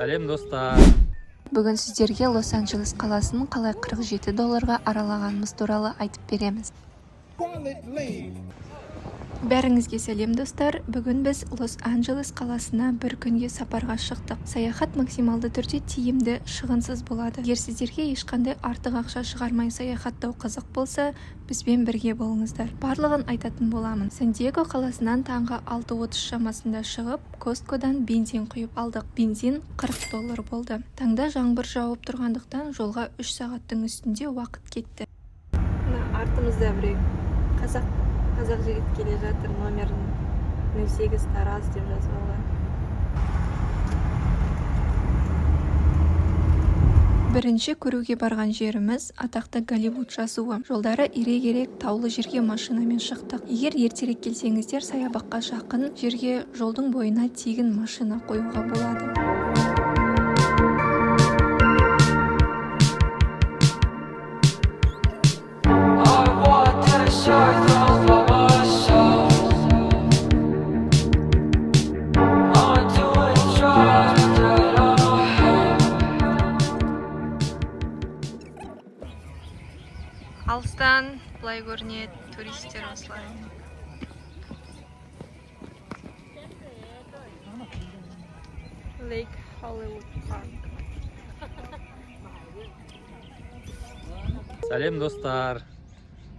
Сәлем достар. Бүгін сіздерге Лос-Анджелес қаласын қалай $47 аралағанымыз туралы айтып береміз. Бәріңізге сәлем достар. Бүгін біз Лос-Анджелес қаласына бір күнге сапарға шықтық. Саяхат максималды түрде тиімді, шығынсыз болады. Егер сіздерге ешқандай артық ақша шығармай саяхаттау қызық болса, бізбен бірге болыңыздар. Барлығын айтатын боламын. Сан-Диего қаласынан таңғы 6:30 шамасында шығып, Косткодан бензин құйып алдық. Бензин $40 болды. Таңда жаңбыр жауып тұрғандықтан жолға 3 сағаттың үстінде уақыт кетті. Артымызда біреу қазақ жігіт келе жатыр, номерін 08 Тараз деп жазып алған. Бірінші көруге барған жеріміз атақты Голливуд жазуы. Жолдары ирек-ерек таулы жерге машинамен шықтық. Егер ертерек келсеңіздер, саябаққа жақын жерге жолдың бойына тегін машина қоюға болады. Алыстан былай көрінеді, туристер осылай. Лейк Холливуд парк. Сәлем достар.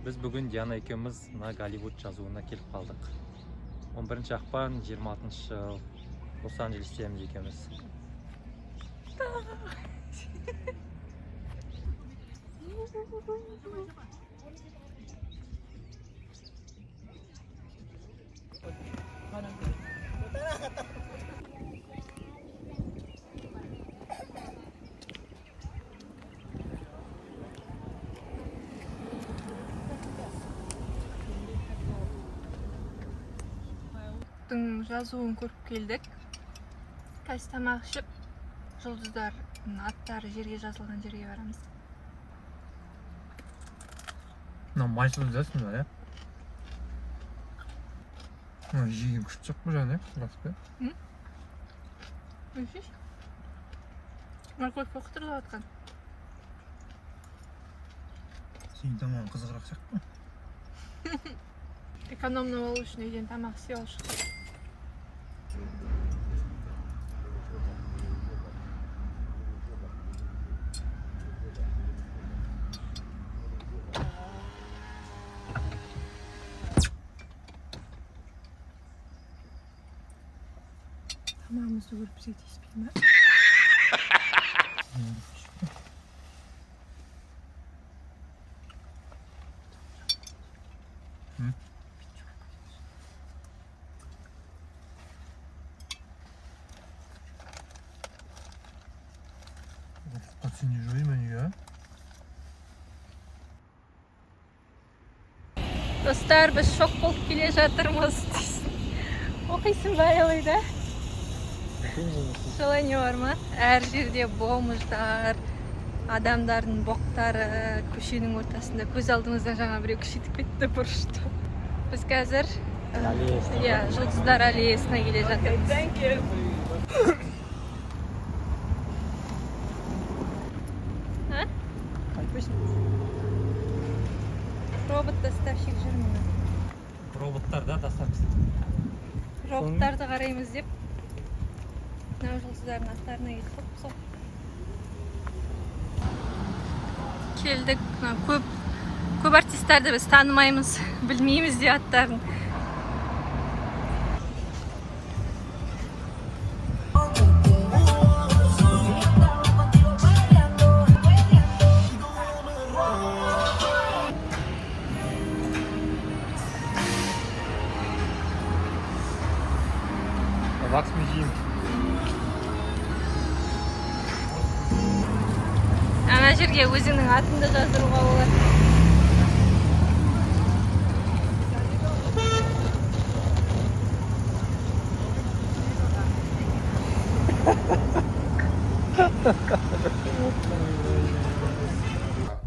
Біз бүгін Диана екеуміз на Голливуд жазуына келіп қалдық. 11 ақпан 26 жыл Лос-Анджелестеміз екеуміз. Жазуын көріп келдік. Қазір тамақ ішіп, жұлдыздардың аттары жерге жазылған жерге барамыз. Майсыз дәсің ба, жеген күшті жоқ бұл жаны, баспы? Өшіш? Морковь қоқтырылып атқан. Сен тамағын қызығырақ шақ па? Экономны болу үшін үйден тамақ істеп алып шықтық. Тамағымызды көріп бізге тиіспей ма? Сені жой ма неге? Достар, біз шок болып келе жатырмыз. Оқисың ба елейді? Солай не бар ма? Әр жерде бомждар, адамдардың боқтары, көшенің ортасында көз алдымыздан жаңа біреу күшетіп кетті бұрышты. Біз қазір жұлдыздар аллеясына келе жатырмыз. Робот доставщик жүрмін. Роботтарда доставщик. Роботтарды қараймыз деп, мына жұлдыздардың аттарына келдік. Келдік. Көп артистерді біз танымаймыз, білмейміз де аттарын. Вакс мүйзейм. Ана жерге өзіңнің атыңды жаздыруға болады.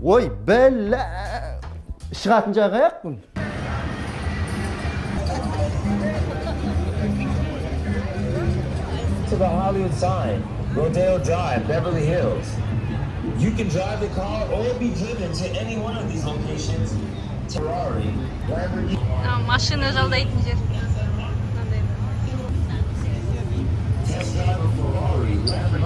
Ой, бәлі! Шығатын жағы аяқпын. to the Hollywood sign. Rodeo Drive, Beverly Hills. You can drive the car or be driven to any one of these locations. Ferrari, Lamborghini. Машина жалдайтын жер. Test drive a Ferrari, Lamborghini.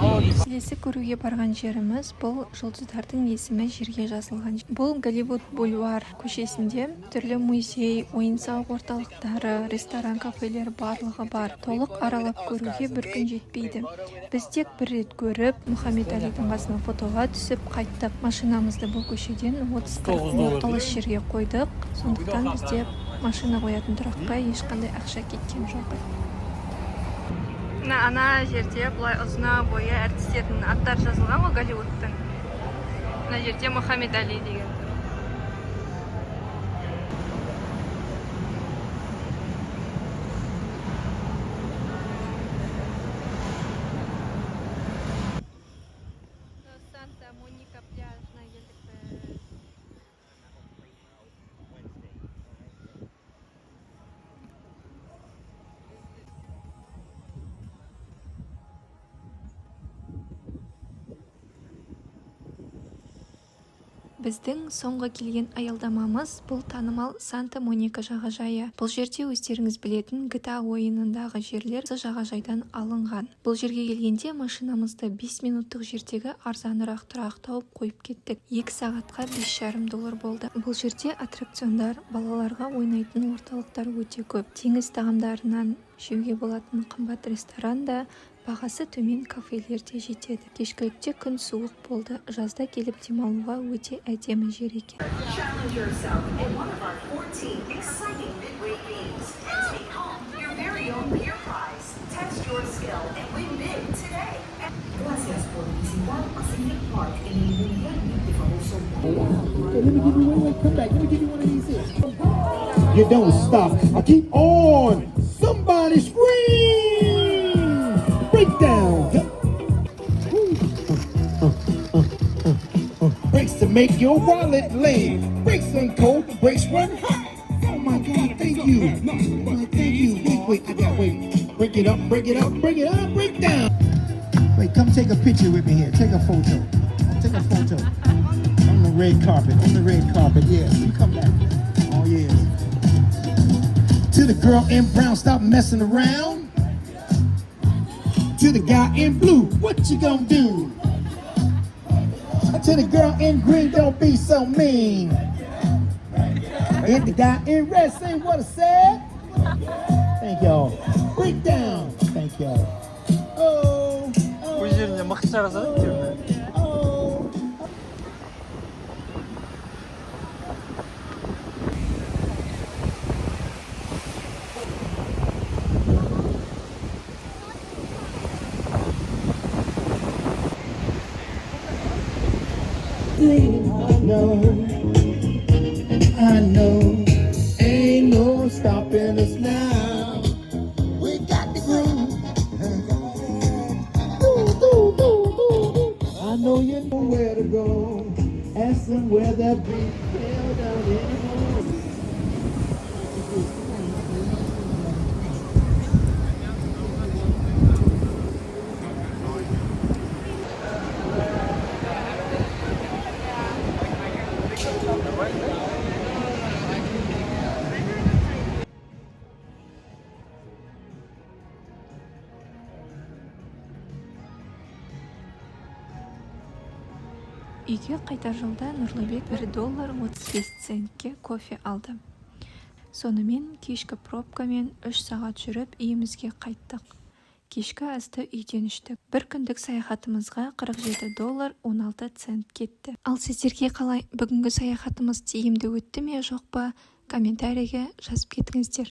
Келесі көруге барған жеріміз бұл жұлдыздардың есімі жерге жазылған. Бұл Голливуд бульвар көшесінде түрлі музей, ойын-сауық орталықтары, ресторан, кафелер барлығы бар. Толық аралап көруге бір күн жетпейді. Біз тек бір рет көріп, Мұхаммед Алидің қасына фотоға түсіп қайттық. Машинамызды бұл көшеден 30-40 минут алыс жерге қойдық. Сондықтан бізде машина қоятын тұраққа ешқандай ақша кеткен жоқ. Ана жерде бұлай ұзына бойы әртістердің аттары жазылған ғой Голливудтың. Ана жерде Мұхаммед Али деген. Санта-Моника пляжына келдік біз. Біздің соңғы келген аялдамамыз бұл танымал Санта-Моника жағажайы. Бұл жерде өздеріңіз білетін GTA ойынындағы жерлер осы жағажайдан алынған. Бұл жерге келгенде машинамызды 5 минуттық жердегі арзанырақ тұрақ тауып қойып кеттік. 2 сағатқа $5,5 болды. Бұл жерде аттракциондар, балаларға ойнайтын орталықтар өте көп. Теңіз тағамдарынан жеуге болатын қымбат ресторан да, бағасы төмен кафелер де жетеді. Кешкілікте күн суық болды. Жазда келіп демалуға өте әдемі жер екен. Challenge yourself in one of our 14 exciting midway games and take home your very own beer prize. Test your skill and win big today. Gracias por visitar Pacific Park en el mundialmente famoso. Let me give you one. Come back. Let me give you one of these here. You don't stop. I keep on. Somebody scream. Break down. Breaks to make your wallet lame. Breaks run cold, breaks run hot. Oh my God, thank you. Thank you. Wait, I got wait. Break it up, break it up, break it up, break down. Wait, come take a picture with me here. Take a photo. Take a photo. On the red carpet, yes. You come back. Oh, yes. To the girl in brown, stop messing around. To the guy in blue, what you gonna do? To the girl in green, don't be so mean. And the guy in red, say what I said. Thank y'all. Break down. Thank y'all. Oh. Bu жеріне мықты жарасады өйткені. Oh. I know, ain't no stopping us now. We got the groove. I know you know where to go. Ask them where that beat fell down anymore. Үйге қайтар жолда Нұрлыбек $1.35 кофе алды. Сонымен кешкі пробкамен 3 сағат жүріп үйімізге қайттық. Кешкі асты үйден іштік. Бір күндік саяхатымызға $47.16 кетті. Ал сіздерге қалай, бүгінгі саяхатымыз тиімді өтті ме жоқ па? Комментарийге жазып кетіңіздер.